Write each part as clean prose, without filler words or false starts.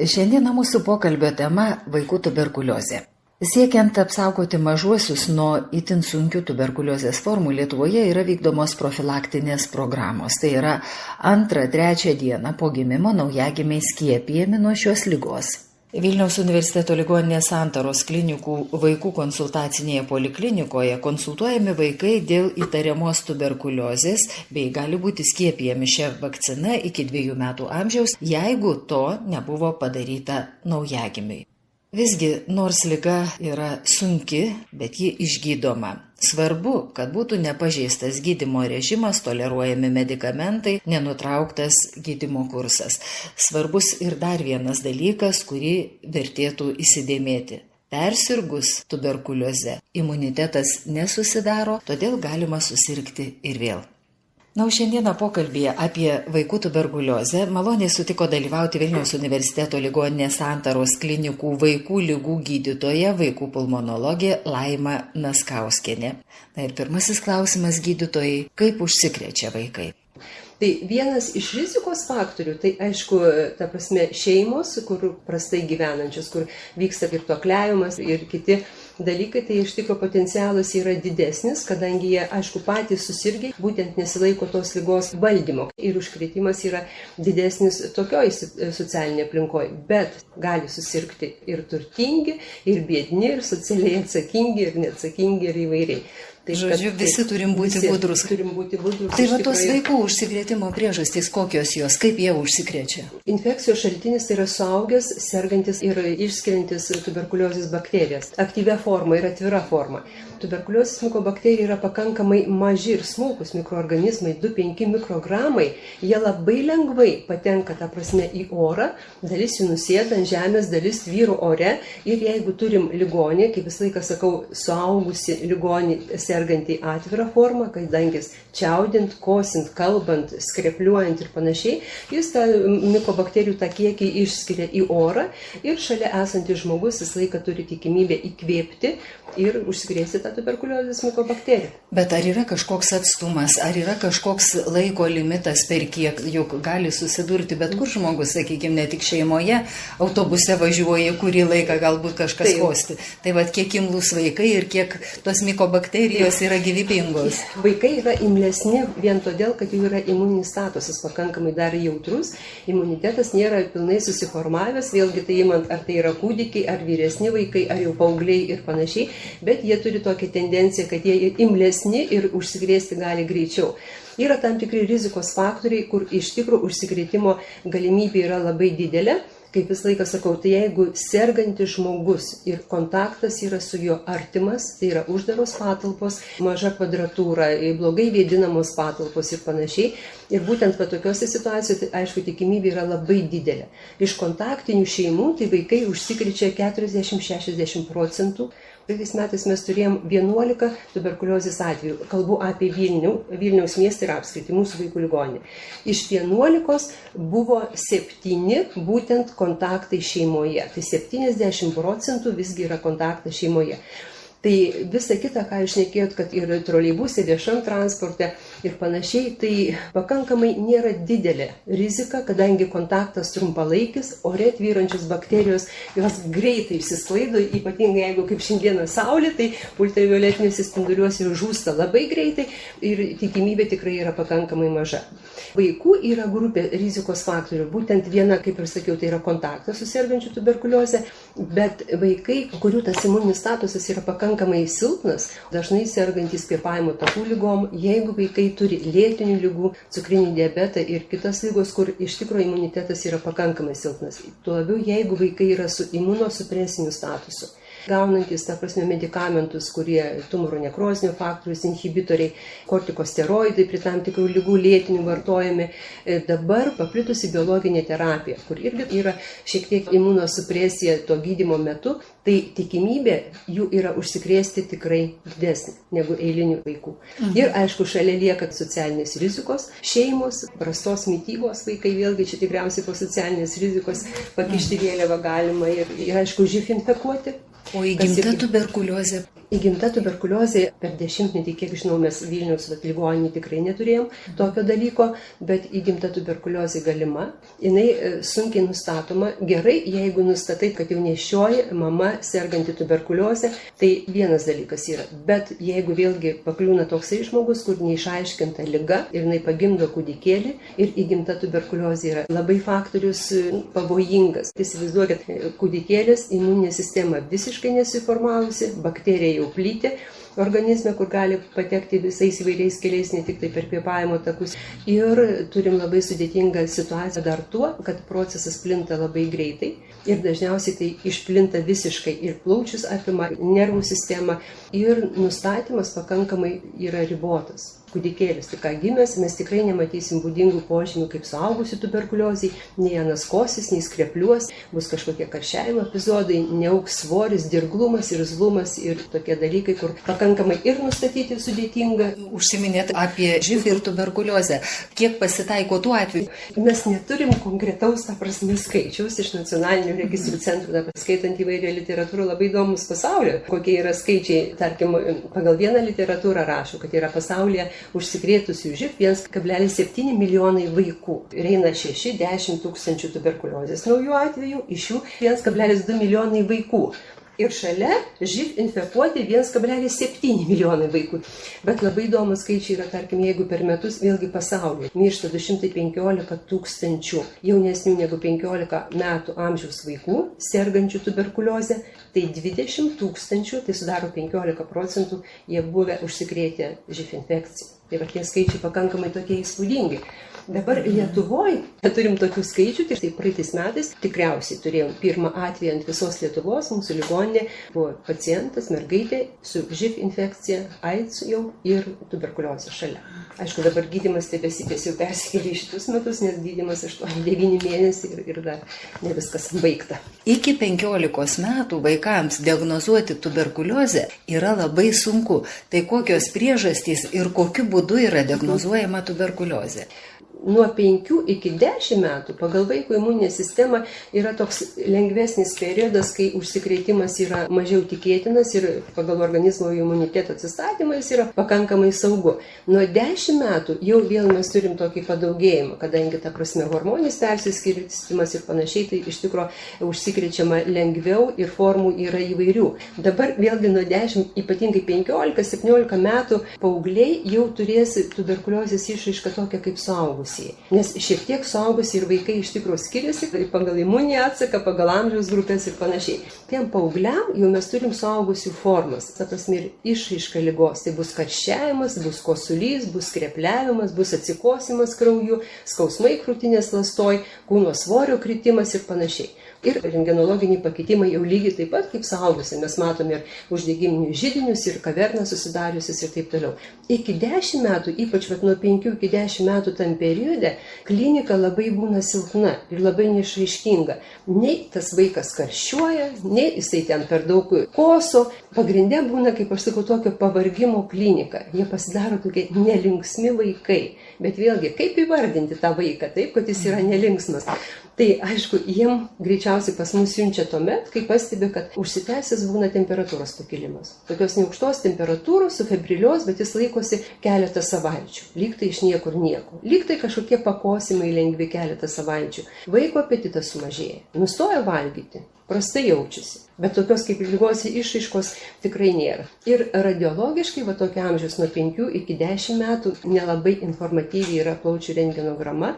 Šiandieną mūsų pokalbio tema – vaikų tuberkuliozė. Siekiant apsaugoti mažuosius nuo itin sunkių tuberkuliozės formų, Lietuvoje yra vykdomos profilaktinės programos. Tai yra 2-3 dieną po gimimo naujagimiai skiepijami nuo šios ligos. Vilniaus universiteto ligoninės Santaros klinikų vaikų konsultacinėje poliklinikoje konsultuojami vaikai dėl įtariamos tuberkuliozės bei gali būti skiepijami šią vakciną iki 2 metų amžiaus, jeigu to nebuvo padaryta naujagimiui. Visgi, nors liga yra sunki, bet ji išgydoma. Svarbu, kad būtų nepažeistas gydymo režimas, toleruojami medikamentai, nenutrauktas gydymo kursas. Svarbus ir dar vienas dalykas, kurį vertėtų įsidėmėti. Persirgus tuberkulioze imunitetas nesusidaro, todėl galima susirgti ir vėl. Na, šiandieną pokalbėje apie vaikų tuberkuliozę maloniai sutiko dalyvauti Vilniaus universiteto ligoninės Santaros klinikų vaikų ligų gydytoja, vaikų pulmonologė Laima Naskauskienė. Na ir pirmasis klausimas gydytojai, kaip užsikrečia vaikai? Tai vienas iš rizikos faktorių, tai aišku, šeimos, kur prastai gyvenančios, kur vyksta girtuokliavimas ir kiti dalykai, tai iš tikro potencialas yra didesnis, kadangi jie, aišku, patys susirgę, būtent nesilaiko tos ligos valdymo ir užkrėtimas yra didesnis tokioj socialinėje aplinkoje, bet gali susirgti ir turtingi, ir biedni, ir socialiai atsakingi, ir neatsakingi, ir įvairiai. Tai, žodžiu, visi turim būti budrus. Tai va tos vaikų užsikrėtimo priežastys, kokios jos, kaip jie užsikrečia? Infekcijos šaltinis tai yra suaugęs, sergantis ir išskiriantis tuberkuliozės bakterijas. Aktyvia forma ir atvira forma. Tuberkuliozės mikobakterija yra pakankamai maži ir smulkus mikroorganizmai, 2-5 mikrogramai. Jie labai lengvai patenka, į orą, dalis jų nusėda ant žemės, dalis tvyro ore. Ir jeigu turim ligonį, kaip visą laiką sakau, suaugusi ligonį sergantį atvirą formą, kadangi čiaudint, kosint, kalbant, skrepliuojant ir panašiai, jis tą mikobakterijų tą kiekį išskiria į orą ir šalia esantis žmogus visą laiką turi tikimybę įkvėpti ir užsikrėsti tą tuberkuliozės mikobakteriją. Bet ar yra kažkoks atstumas, ar yra kažkoks laiko limitas, per kiek juk gali susidurti, bet kur žmogus, sakykime, ne tik šeimoje, autobuse važiuoja, kurį laiką galbūt kažkas kosti. Tai vad, kiek imlus vaikai ir kiek tos mikobakterijos yra gyvybingos. Vaikai yra imlesni vien todėl, kad jų yra imuninis statusas pakankamai dar jautrus, imunitetas nėra pilnai susiformavęs, vėlgi tai imant, ar tai yra kūdikiai, ar vyresni vaikai, ar jau paaugliai ir panašiai, bet jie turi tokią tendenciją, kad jie imlesni ir užsikrėsti gali greičiau. Yra tam tikri rizikos faktoriai, kur iš tikrųjų užsikrėtimo galimybė yra labai didelė. Kaip visą laiką sakau, tai jeigu sergantis žmogus ir kontaktas yra su juo artimas, tai yra uždaros patalpos, maža kvadratūra, blogai vėdinamos patalpos ir panašiai. Ir būtent tokiuose situacijose, tai aišku, tikimybė yra labai didelė. Iš kontaktinių šeimų tai vaikai užsikrečia 40-60%. Praeitais metais mes turėjom 11 tuberkuliozės atvejų. Kalbu apie Vilniaus miestą ir apskritį, mūsų vaikų ligoninę. Iš 11 buvo 7 būtent kontaktai šeimoje. Tai 70% visgi yra kontaktas šeimoje. Tai visa kita, ką jūs šnekėjot, kad ir troleibuse, viešam transporte ir panašiai, tai pakankamai nėra didelė rizika, kadangi kontaktas trumpalaikis, ore tvyrančios bakterijos, jos greitai išsisklaido, ypatingai jeigu kaip šiandieną saulė, tai ultravioletiniuose spinduliuose ir žūsta labai greitai ir tikimybė tikrai yra pakankamai maža. Vaikų yra grupė rizikos faktorių, būtent viena, kaip ir sakiau, tai yra kontaktas su sergančiu tuberkuliozė, bet vaikai, kurių tas imuninis statusas yra pakankamai silpnas, dažnai sergantys kvėpavimo takų ligom, jeigu vaikai turi lėtinių ligų, cukrinį diabetą ir kitas ligos, kur iš tikrųjų imunitetas yra pakankamai silpnas. Tuo labiau, jeigu vaikai yra su imunosupresiniu statusu. Gaunantis, medikamentus, kurie tumoro nekrozinio faktorius, inhibitoriai, kortikosteroidai prie tam tikrų ligų lėtinių vartojami. Dabar paplitusi biologinė terapija, kur irgi yra šiek tiek imunosupresija to gydymo metu, tai tikimybė jų yra užsikrėsti tikrai didesnė negu eilinių vaikų. Ir aišku, šalia lieka socialinės rizikos, šeimos, prastos mitybos vaikai, vėlgi čia tikriausiai po socialinės rizikos pakišti vėliavą galima ir aišku, živ infekuoti. O įgimta tuberkuliozė Įgimta tuberkuliozė per dešimtmetį, kiek žinau, mes Vilniaus ligoninėje tikrai neturėjom tokio dalyko, bet įgimta tuberkuliozė galima. Jinai sunkiai nustatoma. Gerai, jeigu nustatai, kad jau nešioji mama serganti tuberkuliozė, tai vienas dalykas yra. Bet jeigu vėlgi pakliūna toksai žmogus, kur neišaiškinta liga ir jinai pagimdo kūdikėlį ir įgimta tuberkuliozė yra labai faktorius pavojingas. Įsivaizduokit, kūdikėlis, imuninė sistema visiškai nesiformavusi, bakterija jau plyti organizme, kur gali patekti visais įvairiais keliais, ne tik tai per kvėpavimo takus. Ir turim labai sudėtingą situaciją dar tuo, kad procesas plinta labai greitai ir dažniausiai tai išplinta visiškai ir plaučius apima, nervų sistemą ir nustatymas pakankamai yra ribotas. Kūdikėlis tik ką gimęs, mes tikrai nematysim būdingų požymių kaip suaugusių tuberkuliozei, nei anaskosis, nei skrepliuos, bus kažkokie karščiavimo epizodai, neaugs svoris, dirglumas, irzlumas ir tokie dalykai, kur pakankamai ir nustatyti sudėtinga. Užsiminėt apie živ ir tuberkuliozę. Kiek pasitaiko tų atvejų? Mes neturim konkretaus, ta prasme, skaičiaus iš nacionalinių registrų centrų, dabar skaitant įvairią literatūrą, labai įdomus pasaulio, kokie yra skaičiai, tarkim, pagal vieną literatūrą rašo, kad yra pasaulyje užsikrėtusių živ 1,7 milijonai vaikų. Ir eina 6-10 tūkstančių tuberkuliozės naujų atvejų, iš jų 1,2 milijonai vaikų. Ir šalia živ infekuoti 1,7 milijonai vaikų. Bet labai įdomus skaičiai yra, tarkim, jeigu per metus vėlgi pasaulyje miršta 215 tūkstančių jaunesnių negu 15 metų amžiaus vaikų sergančių tuberkuliozę, tai 20 tūkstančių, tai sudaro 15%, jie buvę užsikrėtę živ infekciją. Tai va tie skaičiai pakankamai tokie įspūdingi. Dabar Lietuvoje turim tokių skaičių, tai praeitais metais tikriausiai turėjom pirmą atvejį ant visos Lietuvos, mūsų ligoninė buvo pacientas, mergaitė su živ infekcija, AIDS jau ir tuberkuliozė šalia. Aišku, dabar gydymas tebesitęs jau persikėlė į šitus metus, nes gydymas 8-9 mėnesiai ir dar ne viskas baigta. Iki 15 metų vaikams diagnozuoti tuberkuliozę yra labai sunku. Tai kokios priežastys ir kokiu būdu yra diagnozuojama tuberkuliozė? Nuo 5 iki 10 metų pagal vaiko imuninę sistemą yra toks lengvesnis periodas, kai užsikrėtimas yra mažiau tikėtinas ir pagal organizmo imuniteto atsistatymą jis yra pakankamai saugu. Nuo 10 metų jau vėl mes turim tokį padaugėjimą, kadangi ta prasme hormoninis persiskirstymas ir panašiai, tai iš tikro užsikrečiama lengviau ir formų yra įvairių. Dabar vėlgi nuo 10, ypatingai 15-17 metų paaugliai jau turės tuberkuliozės išraišką tokią kaip suaugus. Nes šiek tiek suaugusi ir vaikai iš tikrųjų skiriasi pagal imuninį atsaką, pagal amžiaus grupės ir panašiai. Tiem paaugliam jau mes turim suaugusių formas, ta prasme ir išraiška ligos. Tai bus karščiavimas, bus kosulys, bus skrepliavimas, bus atsikosimas krauju, skausmai krūtinės ląstoj, kūno svorio kritimas ir panašiai. Ir rentgenologiniai pakitimai jau lygiai taip pat kaip suaugusi. Mes matome ir uždegiminius židinius, ir kavernas susidariusius ir taip toliau. Iki 10 metų, ypač nuo 5 iki 10 metų tam periode, klinika labai būna silpna ir labai neišraiškinga. Nei tas vaikas karščiuoja, nei jisai ten per daug koso. Pagrinde būna, kaip aš sakau, tokio pavargimo klinika. Jie pasidaro tokie nelinksmi vaikai. Bet vėlgi, kaip įvardinti tą vaiką taip, kad jis yra nelinksmas? Tai aišku, jiem greičiausiai pas mus siunčia tuomet, kai pastebi, kad užsitęsęs būna temperatūros pakilimas. Tokios neaukštos temperatūros, su febrilios, bet jis laikosi keletą savaičių. Lyg tai iš niekur nieko. Lyg tai kažkokie pakosimai lengvi keletą savaičių. Vaiko apetitas sumažėja. Nustoja valgyti. Prastai jaučiasi. Bet tokios kaip ligos išraiškos tikrai nėra. Ir radiologiškai, va tokio amžiaus nuo 5 iki 10 metų nelabai informatyviai yra plaučių rentgenograma,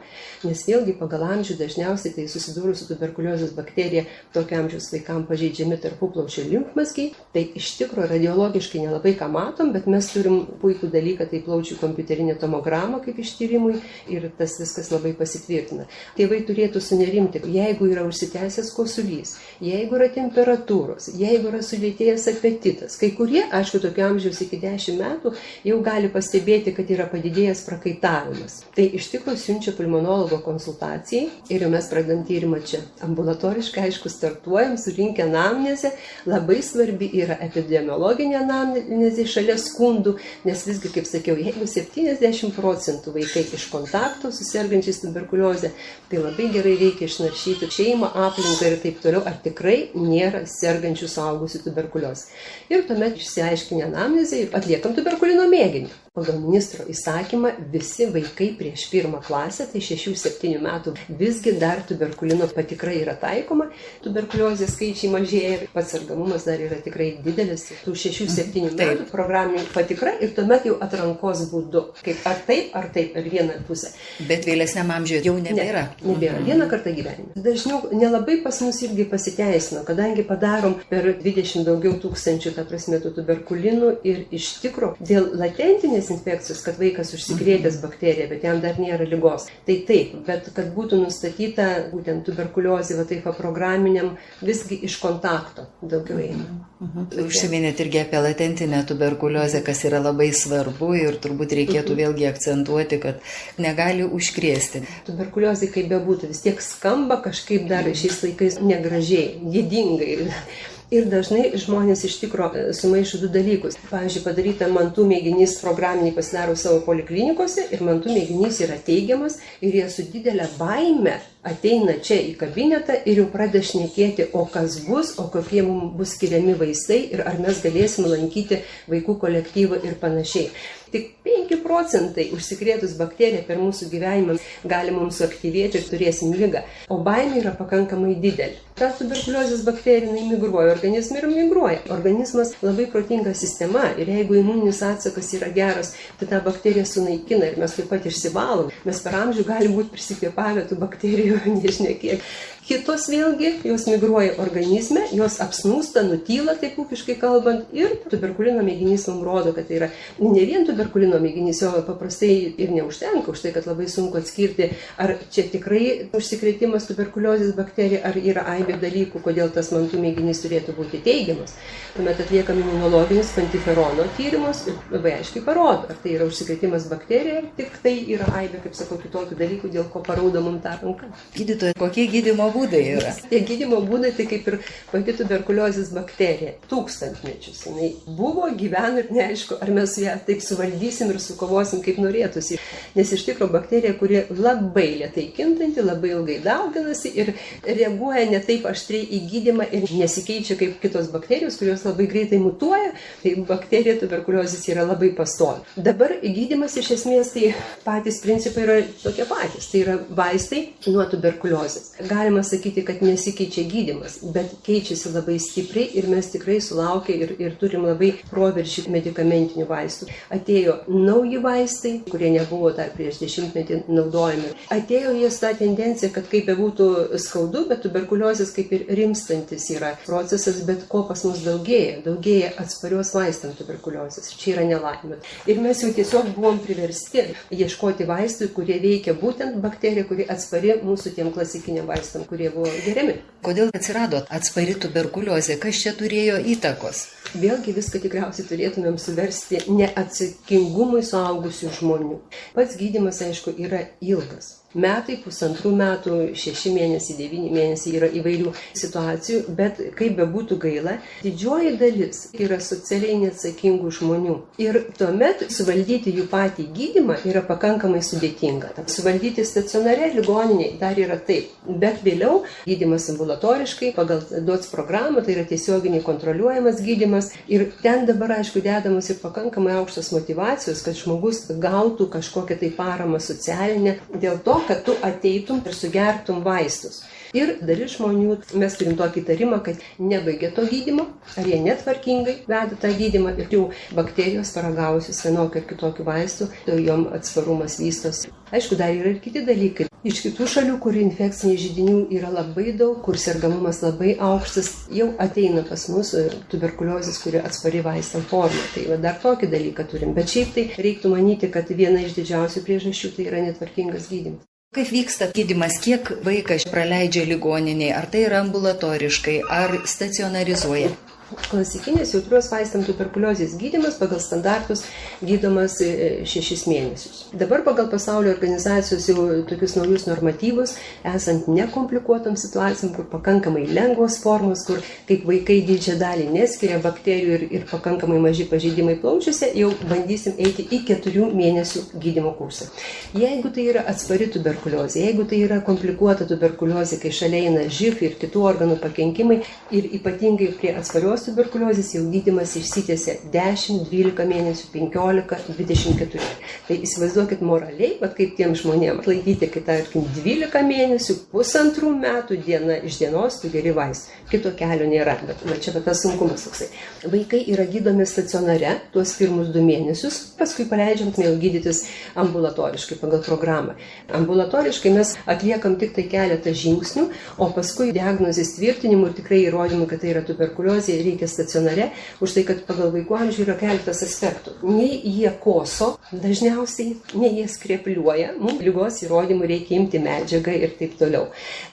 nes vėlgi pagal amžių dažniausiai tai susidūrus su tuberkuliozės bakterija tokio amžiaus vaikams pažeidžiami tarpuplaučio limfmazgiai. Tai iš tikro radiologiškai nelabai ką matom, bet mes turim puikų dalyką, tai plaučių kompiuterinė tomograma kaip ištyrimui ir tas viskas labai pasitvirtina. Tėvai turėtų sunerimti, jeigu yra užsitęsęs kosulys, jeigu yra temperatūros, jeigu yra sulėtėjęs apetitas. Kai kurie, aišku, tokio amžiaus iki 10 metų jau gali pastebėti, kad yra padidėjęs prakaitavimas. Tai iš tikrųjų siunčia pulmonologo konsultacijai ir mes pradedam tyrimą čia. Ambulatoriškai, aišku, startuojam, surinkę anamnezę. Labai svarbi yra epidemiologinė anamnezė šalia skundų, nes visgi, kaip sakiau, jeigu 70% vaikai iš kontakto su sergančiais tuberkuliozė, tai labai gerai reikia išnaršyti šeimą, aplinką ir taip toliau, ar tikrai nėra sergančių suaugusių tuberkuliozę. Ir tuomet išsiaiškinę anamnezę atliekam tuberkulino mėginį. Pagal ministro įsakymą visi vaikai prieš 1 klasę, tai 6-7 metų, visgi dar tuberkulino patikra yra taikoma, tuberkuliozės skaičiai mažėja ir pats sergamumas dar yra tikrai didelis. Tų 6-7 metų programinė patikra ir tuomet jau atrankos būdu. Kaip ar taip, ar vieną pusę. Bet vėlesniam amžiuje jau nebėra. Nebėra. Vieną kartą gyvenime. Dažniau nelabai pas mus irgi pasiteisino, kadangi padarom per 20 daugiau tūkstančių, ta prasme, tų tuberkulinų ir iš tikro dėl latentinės infekcijos, kad vaikas užsikrėtęs bakteriją, bet jam dar nėra ligos. Tai taip, bet kad būtų nustatyta būtent tuberkuliozė, va taip programiniam, visgi iš kontakto daugiau eina. Užsiminėt irgi apie latentinę tuberkuliozę, kas yra labai svarbu ir turbūt reikėtų vėlgi akcentuoti, kad negali užkrėsti. Tuberkuliozė, kaip bebūtų, vis tiek skamba kažkaip dar šiais laikais negražiai, gėdingai. Ir dažnai žmonės iš tikro sumaišo 2 dalykus. Pavyzdžiui, padaryta mantų mėginys programiniai pasidaro savo poliklinikose ir mantų mėginys yra teigiamas ir jie su didelė baime ateina čia į kabinetą ir jau pradeda šnekėti, o kas bus, o kokie mums bus skiriami vaistai ir ar mes galėsim lankyti vaikų kolektyvą ir panašiai. Tik 5% užsikrėtus bakteriją per mūsų gyvenimą gali mums suaktyvėti ir turėsim ligą, o baimė yra pakankamai didelė. Ta tuberkuliozės bakterija migruoja organizmą ir migruoja. Organizmas labai protinga sistema ir jeigu imuninis atsakas yra geras, tai tą bakteriją sunaikina ir mes taip pat išsivalom. Mes per amžių galim būti prisikvėpavę tų bakterijų, nežinia kiek. Kitos vėlgi, jos migruoja organizme, jos apsnūsta, nutyla, taip ūkiškai kalbant, ir tuberkulino mėginys mums rodo, kad tai yra ne vien tuberkulino mėginys, jo paprastai ir neužtenka, už tai, kad labai sunku atskirti, ar čia tikrai užsikrėtimas tuberkuliozės bakterija, ar yra aibė dalykų, kodėl tas mantų mėginys turėtų būti teigiamas. Tuomet atliekam imunologinis kvantiferono tyrimus ir labai aiškiai parodo, ar tai yra užsikrėtimas bakterija, tik tai yra aibė, kaip sakau, kitokių dalykų, dėl ko parauda mums tą ranką. Gydytoja, kokie gydymo būdai yra? Tie gydymo būdai tai kaip ir pati tuberkuliozės bakterija. Tūkstantmečius. Jinai buvo, gyvena ir neaišku, ar mes ją taip suvaldysim ir sukovosim, kaip norėtųsi. Nes iš tikro bakterija, kuri labai lėtai kintanti, labai ilgai dauginasi ir reaguoja ne taip aštriai į gydymą ir nesikeičia kaip kitos bakterijos, kurios labai greitai mutuoja. Tai bakterija tuberkuliozės yra labai pastovi. Dabar gydymas iš esmės tai patys principai yra tokie patys. Tai yra vaistai nuo tuberkuliozės. Galima sakyti, kad nesikeičia gydymas, bet keičiasi labai stipriai ir mes tikrai sulaukę ir turim labai proveržį medikamentinių vaistų. Atėjo nauji vaistai, kurie nebuvo dar prieš 10-metį naudojami. Atėjo jas tą tendenciją, kad kaip bebūtų skaudu, bet tuberkuliozės kaip ir rimstantis yra procesas, bet ko pas mus daugėja? Daugėja atsparios vaistam tuberkuliozės. Čia yra nelaimė. Ir mes jau tiesiog buvom priversti ieškoti vaistų, kurie veikia būtent bakteriją, kuri atspari mūsų tiem klasikiniam vaistam, kurie buvo geriami. Kodėl atsirado atspari tuberkuliozė? Kas čia turėjo įtakos? Vėlgi viską tikriausiai turėtumėm suversti neatsakingumui suaugusių žmonių. Pats gydymas, aišku, yra ilgas. Metai, 1,5 metų, 6 mėnesiai, 9 mėnesiai yra įvairių situacijų, bet kaip bebūtų gaila, didžioji dalis yra socialiai neatsakingų žmonių. Ir tuomet suvaldyti jų patį gydymą yra pakankamai sudėtinga. Suvaldyti stacionare ligoniniai dar yra taip, bet vėliau gydymas ambulatoriškai pagal DOTS programą, tai yra tiesioginiai kontroliuojamas gydymas ir ten dabar, aišku, dedamos ir pakankamai aukštos motyvacijos, kad žmogus gautų kažkokią tai paramą socialinę dėl to, kad tu ateitum ir sugertum vaistus. Ir dalis žmonių, mes turim tokį įtarimą, kad nebaigia to gydymo, ar jie netvarkingai veda tą gydymą ir jau bakterijos paragavusius vienokį ir kitokį vaistų, tai jom atsparumas vystos. Aišku, dar yra ir kiti dalykai. Iš kitų šalių, kur infekciniai židinių yra labai daug, kur sergamumas labai aukštas, jau ateina pas mus tuberkuliozės, kuri atspari vaistam forma. Tai va, dar tokį dalyką turim. Bet šiaip tai reiktų manyti, kad viena iš didžiausių priežasčių tai yra netvarkingas gydymas. Kaip vyksta gydymas, kiek vaikas praleidžia ligoninėje, ar tai yra ambulatoriškai, ar stacionarizuoja? Klasikinis jautrios vaistam tuberkuliozės gydymas pagal standartus gydomas 6 mėnesius. Dabar pagal pasaulio organizacijos jau tokius naujus normatyvus, esant nekomplikuotam situacijom, kur pakankamai lengvos formos, kur kaip vaikai didžią dalį neskiria bakterijų ir pakankamai maži pažeidimai plaučiuose, jau bandysim eiti į 4 mėnesių gydymo kursą. Jeigu tai yra atspari tuberkuliozė, jeigu tai yra komplikuota tuberkuliozė, kai šalia eina živ ir kitų organų pakenkimai ir ypatingai prie atsparios tuberkuliozės jau gydymas išsitęsia 10, 12 mėnesių, 15, 24. Tai įsivaizduokit moraliai, bet kaip tiem žmonėms atlaikyti, kai tarkim 12 mėnesių, 1,5 metų diena iš dienos tu geri vaistų. Kito kelio nėra, bet čia tas sunkumas toksai. Vaikai yra gydomi stacionare tuos pirmus 2 mėnesius, paskui paleidžiam jau gydytis ambulatoriškai pagal programą. Ambulatoriškai mes atliekam tik tai keletą žingsnių, o paskui diagnozės tvirtinimų ir tikrai įrodymų, kad tai yra tuberkuliozė, reikia stacionare, už tai, kad pagal vaikų amžių yra keletas aspektų. Nei jie koso dažniausiai, nei jie skrepliuoja, mums lygos įrodymų reikia imti medžiagą ir taip toliau.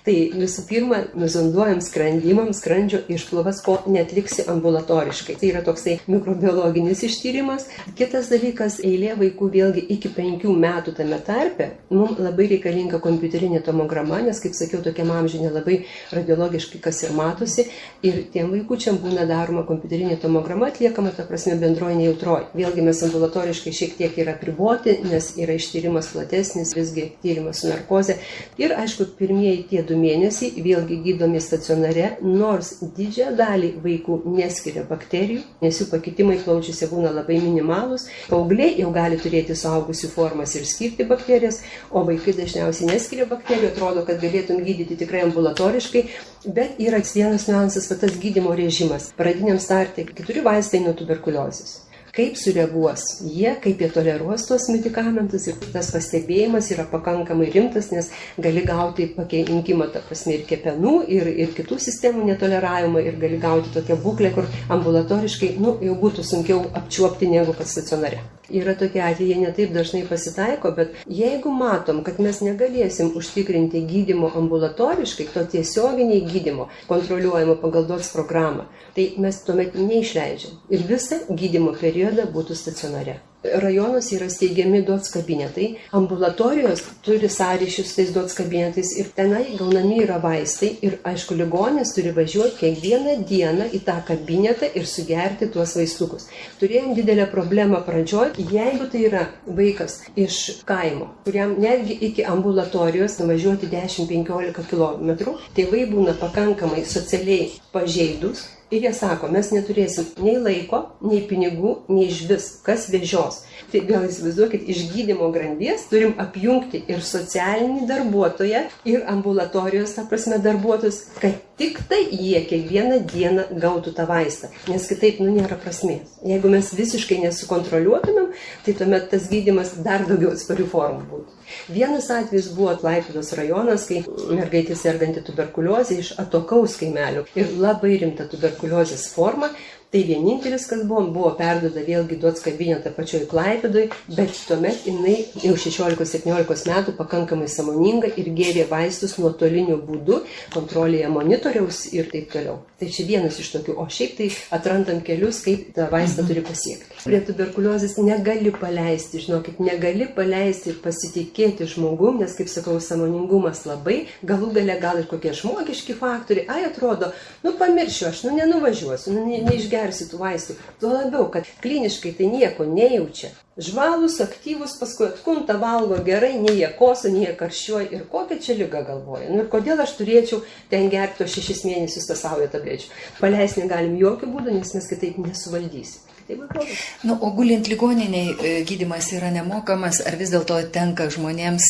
Tai visų pirma, nuzonduojam skrandžio išplovas, ko netliksi ambulatoriškai. Tai yra toksai mikrobiologinis ištyrimas. Kitas dalykas, eilė vaikų vėlgi iki 5 metų tame tarpe, mums labai reikalinga kompiuterinė tomograma, nes, kaip sakiau, tokiam amžiui nelabai radiologiškai kas ir matosi, ir tiem vaikučiam būna daroma kompiuterinė tomograma, atliekama, ta prasme, bendroji nejautroji. Vėlgi mes ambulatoriškai šiek tiek yra apriboti, nes yra ištyrimas platesnis, visgi tyrimas su narkoze. Ir aišku, pirmieji tie 2 mėnesiai vėlgi gydomi stacionare, nors didžiąją dalį vaikų neskiria bakterijų, nes jų pakitimai plaučiuose būna labai minimalūs. Paaugliai jau gali turėti suaugusių formas ir skirti bakterijas, o vaikai dažniausiai neskiria bakterijų, atrodo, kad galėtum gydyti tikrai ambulatoriškai, bet yra vienas niuansas, tas gydymo režimas. Pradiniam starte 4 vaistai nuo tuberkuliozės. Kaip sureaguos jie, kaip jie toleruos tuos medikamentus, ir tas pastebėjimas yra pakankamai rimtas, nes gali gauti pakenkimą, ta prasme, ir kepenų, ir kitų sistemų netoleravimą, ir gali gauti tokią būklę, kur ambulatoriškai jau būtų sunkiau apčiuopti negu kad stacionare. Yra tokie atvejai, ne taip dažnai pasitaiko, bet jeigu matom, kad mes negalėsim užtikrinti gydymo ambulatoriškai, to tiesioginiai gydymo, kontroliuojamo pagal DOTS programą, tai mes tuomet neišleidžiam. Ir visą gydymo periodą būtų stacionare. Rajonuose yra steigiami DOTS kabinetai, ambulatorijos turi sąryšius tais DOTS kabinetais ir tenai gaunami yra vaistai ir, aišku, ligonis turi važiuoti kiekvieną dieną į tą kabinetą ir sugerti tuos vaistukus. Turėjom didelę problemą pradžioj, jeigu tai yra vaikas iš kaimo, kuriam netgi iki ambulatorijos nuvažiuoti 10-15 km, tėvai būna pakankamai socialiai pažeidus. Ir jie sako, mes neturėsim nei laiko, nei pinigų, nei išvis, kas vežios. Tai vėl įsivaizduokit, iš gydymo grandies turim apjungti ir socialinį darbuotoją, ir ambulatorijos, ta prasme, darbuotojus, kad tik tai jie kiekvieną dieną gautų tą vaistą. Nes kitaip, nėra prasmės. Jeigu mes visiškai nesukontroliuotumėm, tai tuomet tas gydymas dar daugiau atsparių formų būtų. Vienas atvejis buvo Klaipėdos rajonas, kai mergaitė serganti tuberkuliozė iš atokaus kaimelių ir labai rimta tuberkuliozės forma. Tai vienintelis, kas buvo perduoda vėlgi DOTS kabinetą pačioj Klaipėdoj, bet tuomet jinai jau 16-17 metų pakankamai sąmoninga ir gėrė vaistus nuotoliniu būdu, kontrolėje monitoriaus ir taip toliau. Tai čia vienas iš tokių, o šiaip tai atrandam kelius, kaip tą vaistą turi pasiekti. Prie tuberkuliozės negali paleisti, žinokit, negali paleisti ir pasitikėti žmogum, nes, kaip sakau, sąmoningumas labai, galų gale gal ir kokie žmogiški faktoriai, atrodo, pamiršiu, aš nenuvažiuosiu, neišgersiu tų vaistų. Tuo labiau, kad kliniškai tai nieko nejaučia. Žvalus, aktyvus, paskui atkunta, valgo gerai, nei jie koso, nei jie karščiuoja ir kokią čia ligą galvoja. Ir kodėl aš turėčiau ten gerti 6 mėnesius tą saują tablečių. Paleisti negalim jokių būdų, nes mes kitaip nesuvaldysim. O gulint ligoniniai gydymas yra nemokamas, ar vis dėlto tenka žmonėms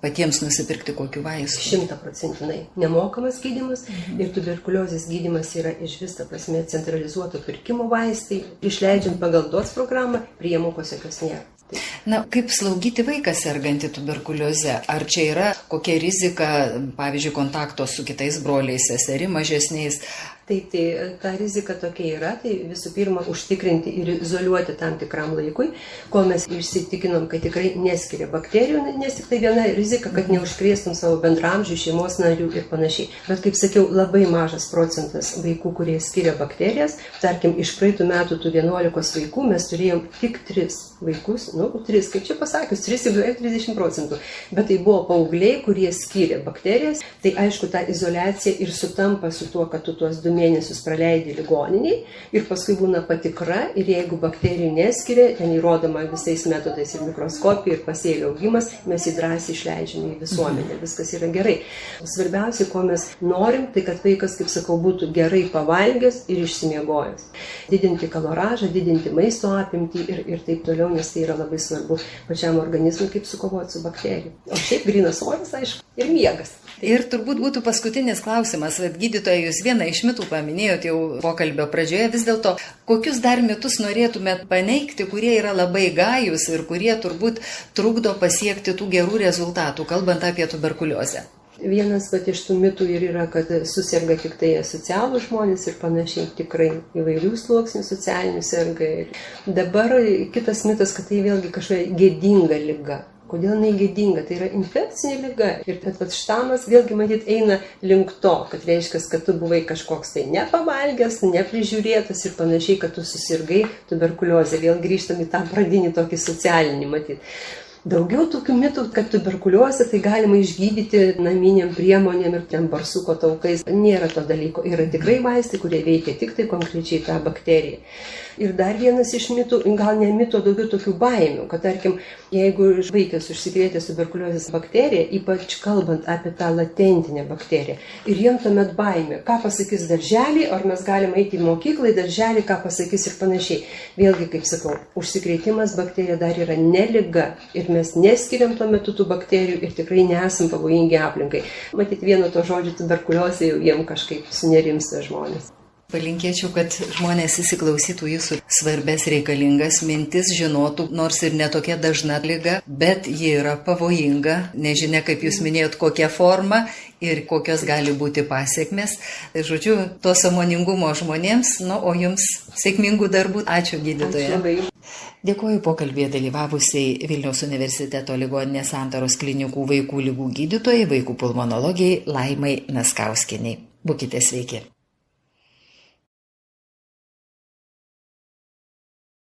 patiems nusipirkti kokių vaistų? 100% nemokamas gydymas ir tuberkuliozės gydymas yra iš vis, ta prasme, centralizuoto pirkimo vaistai, išleidžiant pagal DOTS programą, priemokos jokios nėra. Kaip slaugyti vaiką sergantį tuberkulioze? Ar čia yra kokia rizika, pavyzdžiui, kontakto su kitais broliais, seserim mažesniais? Taip, tai ta rizika tokia yra, tai visų pirma užtikrinti ir izoliuoti tam tikram laikui, kol mes įsitikinom, kad tikrai neskiria bakterijų, nes tik tai viena rizika, kad neužkrėstum savo bendramžių, šeimos narių ir panašiai. Bet kaip sakiau, labai mažas procentas vaikų, kurie skiria bakterijas. Tarkim, iš praeitų metų tų 11 vaikų mes turėjom tik 3 vaikus, 3, kaip čia pasakius, 3 ir beveik 30%. Bet tai buvo paaugliai, kurie skiria bakterijas. Tai aišku, ta izoliacija ir sutampa su tuo, kad tu tuos 2 mėnesius praleidi ligoniniai ir paskui būna patikra ir jeigu bakterijų neskiria, ten įrodoma visais metodais ir mikroskopija, ir pasėlių augimas, mes jį drąsiai išleidžiame į visuomenę, viskas yra gerai. Svarbiausia, ko mes norim, tai kad vaikas, kaip sakau, būtų gerai pavalgęs ir išsimiegojęs. Didinti kaloražą, didinti maisto apimtį ir taip toliau, nes tai yra labai svarbu pačiam organizmui, kaip sukovoti su bakterija. O šiaip grynas oras, aišku, ir miegas. Ir turbūt būtų paskutinis klausimas, kad gydytoja, jūs vieną iš mitų paminėjot jau pokalbio pradžioje, vis dėlto, kokius dar mitus norėtumėt paneigti, kurie yra labai gajūs ir kurie turbūt trukdo pasiekti tų gerų rezultatų, kalbant apie tuberkuliozę? Vienas iš tų mitų ir yra, kad susirga tik tai asocialūs žmonės ir panašiai, tikrai įvairių sluoksnių socialinių serga. Dabar kitas mitas, kad tai vėlgi kažkokia gėdinga liga. Kodėl jinai gėdinga? Tai yra infekcinė liga. Ir bet štamas vėlgi matyt eina link to, kad reiškia, kad tu buvai kažkoks tai nepavalgęs, neprižiūrėtas ir panašiai, kad tu susirgai tuberkuliozę. Vėl grįžtam į tą pradinį tokį socialinį matyt. Daugiau tokių mitų, kad tuberkuliozę tai galima išgydyti naminiam priemonėm ir ten barsuko taukais. Nėra to dalyko. Yra tikrai vaistai, kurie veikia tik tai konkrečiai tą bakteriją. Ir dar vienas iš mitų, gal ne mitų, daugiau tokių baimių, kad tarkim, jeigu vaikas užsikrėtęs tuberkuliozės bakteriją, ypač kalbant apie tą latentinę bakteriją, ir jiem tuomet baimė, ką pasakys darželį, ar mes galime eiti į mokyklą, į darželį, ką pasakys ir panašiai. Vėlgi, kaip sakau, užsikrėtimas bakterija dar yra ne liga ir mes neskiriam tuo metu tų bakterijų ir tikrai nesam pavojingi aplinkai. Matyt, vieno to žodžio tuberkuliozė jau jiem kažkaip sunerimsta žmonės. Palinkėčiau, kad žmonės įsiklausytų jūsų svarbės reikalingas mintis, žinotų, nors ir netokia dažna liga, bet ji yra pavojinga, nežinia, kaip jūs minėjot, kokia forma ir kokios gali būti pasiekmes. Žodžiu, to sąmoningumo žmonėms, o jums sėkmingų darbų. Ačiū, gydytoja. Ačiū labai. Dėkoju pokalbėje dalyvavusiai Vilniaus universiteto ligoninės Santaros klinikų vaikų ligų gydytojai, vaikų pulmonologijai Laimai Naskauskienei. Būkite sveiki.